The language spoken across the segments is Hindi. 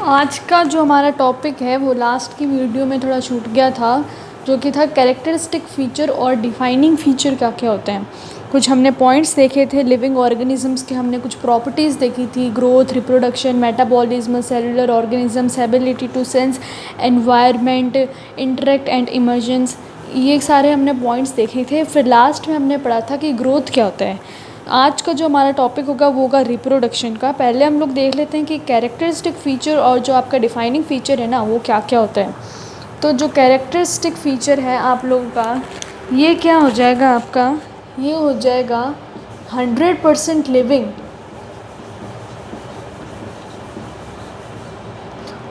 आज का जो हमारा टॉपिक है वो लास्ट की वीडियो में थोड़ा छूट गया था, जो कि था कैरेक्टरिस्टिक फ़ीचर और डिफाइनिंग फ़ीचर क्या क्या होते हैं। कुछ हमने पॉइंट्स देखे थे लिविंग ऑर्गेनिजम्स के, हमने कुछ प्रॉपर्टीज़ देखी थी, growth, reproduction, metabolism, cellular organisms, ability to sense environment, interact and emergence, ये सारे हमने पॉइंट्स देखे थे। फिर लास्ट में हमने पढ़ा था कि ग्रोथ क्या होता है। आज का जो हमारा टॉपिक होगा वो होगा रिप्रोडक्शन का। पहले हम लोग देख लेते हैं कि कैरेक्टरिस्टिक फ़ीचर और जो आपका डिफाइनिंग फ़ीचर है ना, वो क्या क्या होता है। तो जो कैरेक्टरिस्टिक फ़ीचर है आप लोगों का, ये क्या हो जाएगा आपका, ये हो जाएगा 100% लिविंग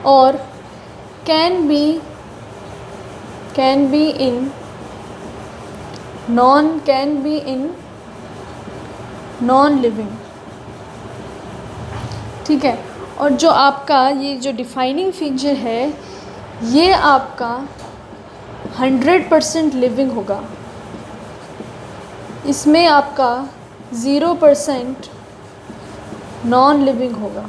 और can be in non living, ठीक है। और जो आपका ये जो डिफाइनिंग फीचर है, ये आपका 100% लिविंग होगा। इसमें आपका 0% नॉन लिविंग होगा।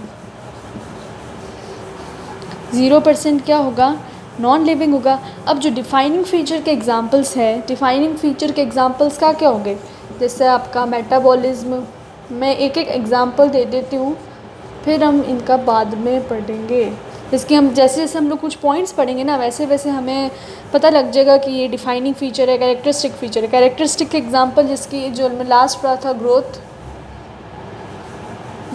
0% क्या होगा, नॉन लिविंग होगा। अब जो डिफाइनिंग फ़ीचर के एग्जांपल्स है, डिफाइनिंग फ़ीचर के एग्जांपल्स क्या क्या होंगे, जैसे आपका मेटाबॉलिज्म। मैं एक एक एग्जांपल दे देती हूँ, फिर हम इनका बाद में पढ़ेंगे। इसके हम जैसे जैसे हम लोग कुछ पॉइंट्स पढ़ेंगे ना, वैसे वैसे हमें पता लग जाएगा कि ये डिफाइनिंग फ़ीचर है, कैरेक्टरिस्टिक फ़ीचर है। कैरेक्टरिस्टिक के एग्जांपल जिसकी जो मैं लास्ट पढ़ा था, ग्रोथ।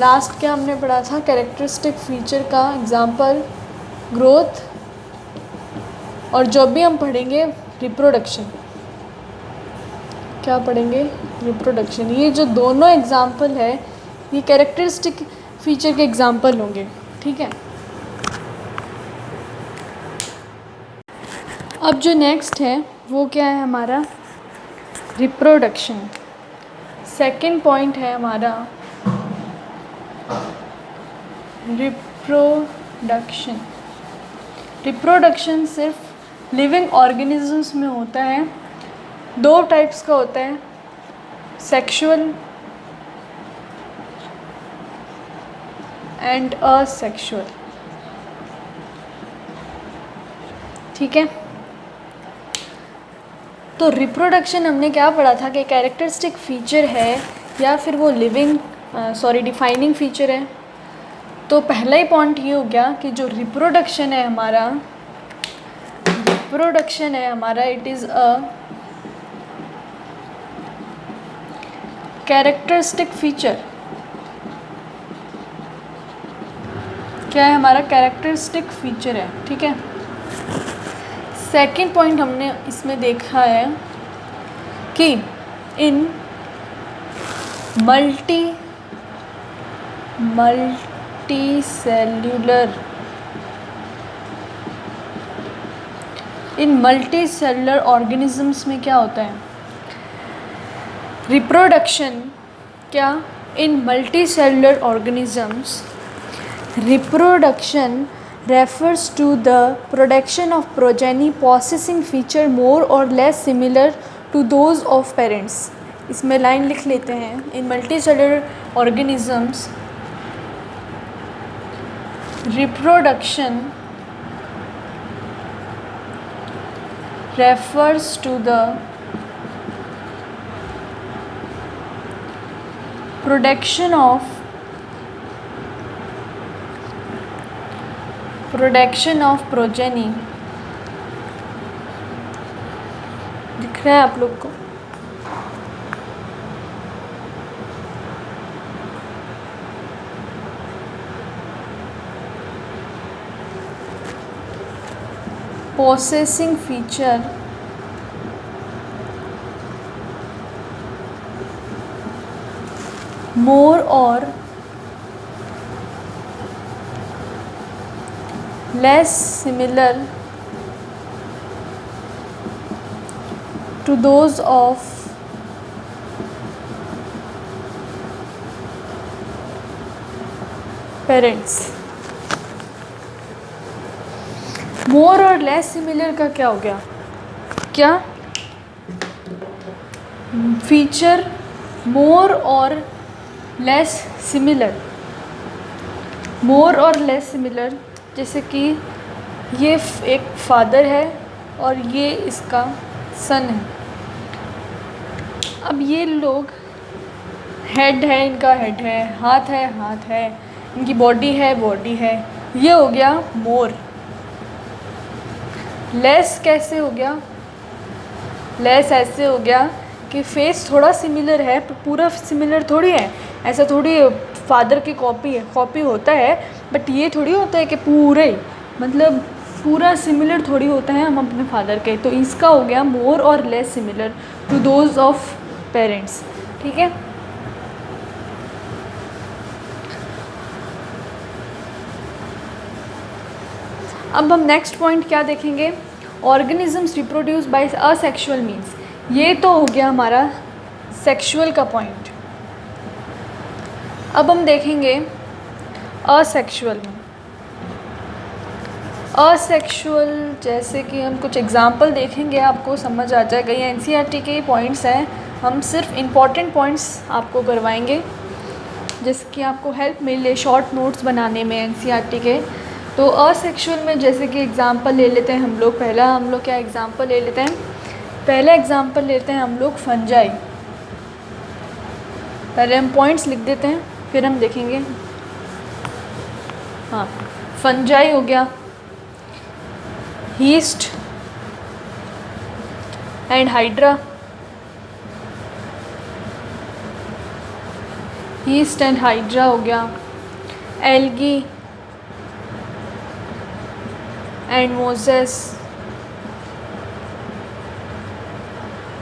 लास्ट क्या हमने पढ़ा था, कैरेक्टरिस्टिक फ़ीचर का एग्जांपल ग्रोथ। और जब भी हम पढ़ेंगे रिप्रोडक्शन, क्या पढ़ेंगे, रिप्रोडक्शन। ये जो दोनों एग्जांपल है ये कैरेक्टरिस्टिक फ़ीचर के एग्जांपल होंगे, ठीक है। अब जो नेक्स्ट है वो क्या है हमारा, रिप्रोडक्शन। सेकंड पॉइंट है हमारा रिप्रोडक्शन। रिप्रोडक्शन सिर्फ लिविंग ऑर्गेनिजम्स में होता है। दो टाइप्स का होता है, सेक्सुअल एंड असेक्सुअल, ठीक है। तो रिप्रोडक्शन हमने क्या पढ़ा था कि कैरेक्टरिस्टिक फ़ीचर है या फिर वो डिफाइनिंग फ़ीचर है। तो पहला ही पॉइंट ये हो गया कि जो रिप्रोडक्शन है हमारा, it is a characteristic feature. क्या है हमारा, कैरेक्टरिस्टिक फ़ीचर है, ठीक है। सेकंड पॉइंट हमने इसमें देखा है कि इन मल्टी सेलुलर ऑर्गेनिजम्स में क्या होता है, रिप्रोडक्शन। क्या, in multicellular organisms reproduction refers to the production of progeny possessing feature more or less similar to those of parents। इसमें लाइन लिख लेते हैं, in multicellular organisms reproduction refers to the production of progeny। दिख रहा है आप लोग को, possessing feature more or less similar to those of parents। मोर और लेस सिमिलर का क्या हो गया, क्या फीचर मोर और लेस सिमिलर जैसे कि ये एक फादर है और ये इसका सन है। अब ये लोग, हेड है, इनका हेड है, हाथ है, हाथ है, इनकी बॉडी है, बॉडी है। ये हो गया मोर। लेस कैसे हो गया? लेस ऐसे हो गया कि फेस थोड़ा सिमिलर है पर पूरा सिमिलर थोड़ी है। ऐसा थोड़ी फादर की कॉपी होता है, बट ये थोड़ी होता है कि पूरे, मतलब पूरा सिमिलर थोड़ी होता है हम अपने फादर के। तो इसका हो गया मोर और less similar to those of parents. ठीक है। अब हम नेक्स्ट पॉइंट क्या देखेंगे? Organisms reproduce by asexual means. ये तो हो गया हमारा सेक्सुअल का पॉइंट। अब हम देखेंगे असेक्सुअल में। असेक्सुअल जैसे कि हम कुछ एग्जांपल देखेंगे, आपको समझ आ जाएगा। ये एनसीईआरटी के पॉइंट्स हैं, हम सिर्फ इम्पॉर्टेंट पॉइंट्स आपको करवाएंगे जिसकी आपको हेल्प मिले शॉर्ट नोट्स बनाने में एनसीईआरटी के। तो असेक्सुअल में जैसे कि एग्जांपल ले लेते हैं हम लोग। पहला हम लोग क्या एग्जांपल ले लेते हैं? पहला एग्जांपल लेते हैं हम लोग फंजाई। पहले हम पॉइंट्स लिख देते हैं फिर हम देखेंगे। हाँ, फंजाई हो गया, yeast and hydra. Yeast and hydra हो गया। Algae and mosses.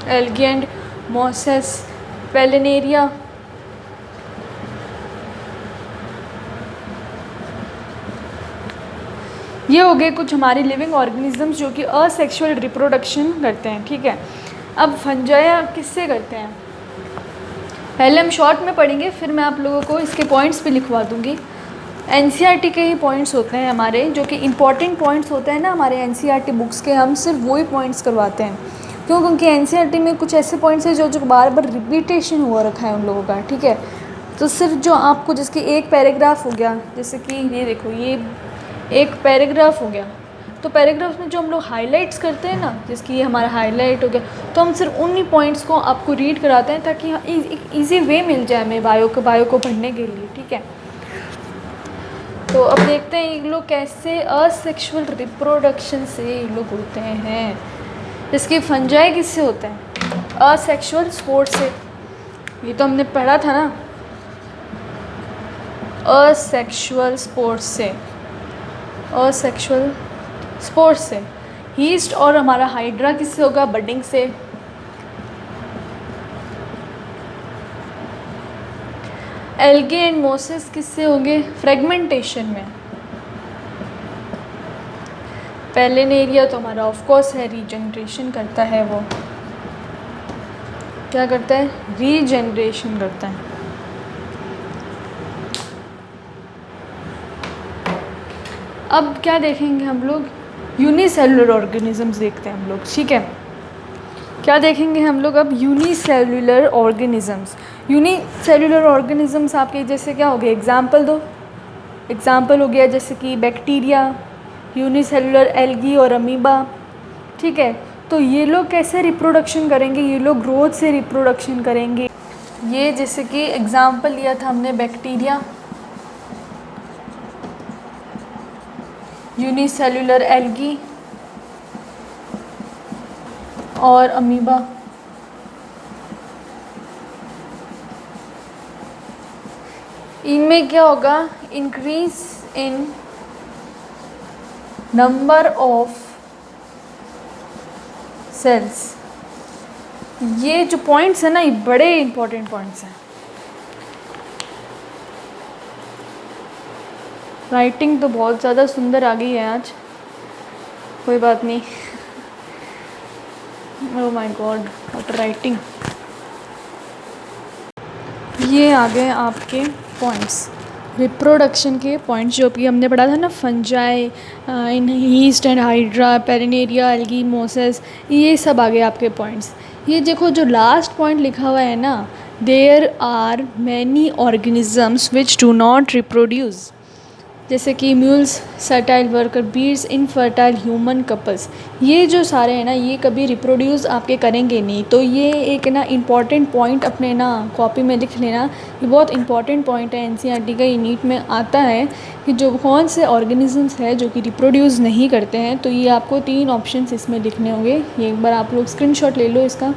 Algae and mosses. Planaria. ये हो गए कुछ हमारी लिविंग ऑर्गेनिजम्स जो कि असेक्सुअल रिप्रोडक्शन करते हैं। ठीक है। अब फंजाई किससे करते हैं? पहले हम शॉर्ट में पढ़ेंगे, फिर मैं आप लोगों को इसके पॉइंट्स भी लिखवा दूँगी। एनसीईआरटी के ही पॉइंट्स होते हैं हमारे, जो कि इम्पॉर्टेंट पॉइंट्स होते हैं ना हमारे एनसीईआरटी बुक्स के, हम सिर्फ वही पॉइंट्स करवाते हैं। क्यों? क्योंकि एनसीईआरटी में कुछ ऐसे पॉइंट्स हैं जो बार बार रिपीटेशन हुआ रखा है उन लोगों का। ठीक है। तो सिर्फ जो आपको, जिसकी एक पैराग्राफ हो गया, जैसे कि ये देखो, ये एक पैराग्राफ हो गया, तो पैराग्राफ में जो हम लोग हाइलाइट्स करते हैं ना, जिसकी ये हमारा हाईलाइट हो गया, तो हम सिर्फ उन्हीं पॉइंट्स को आपको रीड कराते हैं ताकि एक ईजी वे मिल जाए हमें बायो को पढ़ने के लिए। ठीक है। तो अब देखते हैं ये लोग कैसे असेक्सुअल रिप्रोडक्शन से ये लोग होते हैं। जिसकी फंजाई किससे होते हैं? असेक्सुअल स्पोर से। ये तो हमने पढ़ा था ना, असेक्सुअल स्पोर्ट्स से। असेक्सुअल स्पोर्ट्स से। हीस्ट और हमारा हाइड्रा किससे होगा? बडिंग से। एल्गी एंड मोसेस किससे होंगे? फ्रेगमेंटेशन में। पेलिनेरिया तो हमारा ऑफ कोर्स है, रीजनरेशन करता है। वो क्या करता है? रीजनरेशन करता है। अब क्या देखेंगे हम लोग? यूनिसेलुलर ऑर्गेनिजम्स देखते हैं हम लोग। ठीक है। क्या देखेंगे हम लोग अब? Unicellular organisms. यूनिसेलुलर ऑर्गेनिजम्स आपके जैसे क्या हो गए? एग्जाम्पल दो। एग्जाम्पल हो गया जैसे कि बैक्टीरिया, यूनिसेलुलर एल्गी और अमीबा। ठीक है। तो ये लोग कैसे रिप्रोडक्शन करेंगे? ये लोग ग्रोथ से रिप्रोडक्शन करेंगे। ये जैसे कि एग्जाम्पल लिया था हमने बैक्टीरिया, यूनिसेलुलर एल्गी और अमीबा। इनमें क्या होगा? Increase in number of cells. ये जो पॉइंट्स हैं ना, ये बड़े इंपॉर्टेंट पॉइंट्स हैं। राइटिंग तो बहुत ज़्यादा सुंदर आ गई है आज, कोई बात नहीं। Oh my God, what writing. ये आ गए आपके पॉइंट्स, रिप्रोडक्शन के पॉइंट्स जो कि हमने पढ़ा था ना, fungi, in yeast and hydra, planaria, algae, mosses, ये सब आ गए आपके पॉइंट्स। ये देखो जो लास्ट पॉइंट लिखा हुआ है ना, there are many organisms which do not reproduce. जैसे कि mules sterile worker, bees infertile human couples, ये जो सारे हैं ना ये कभी रिप्रोड्यूस आपके करेंगे नहीं। तो ये एक ना इम्पॉर्टेंट पॉइंट अपने ना कॉपी में लिख लेना, ये बहुत इंपॉर्टेंट पॉइंट है, एनसीईआरटी का ये नीट में आता है कि जो कौन से ऑर्गेनिजम्स है जो कि रिप्रोड्यूस नहीं करते हैं। तो ये आपको 3 ऑप्शंस इसमें लिखने होंगे। ये एक बार आप लोग स्क्रीनशॉट ले लो इसका।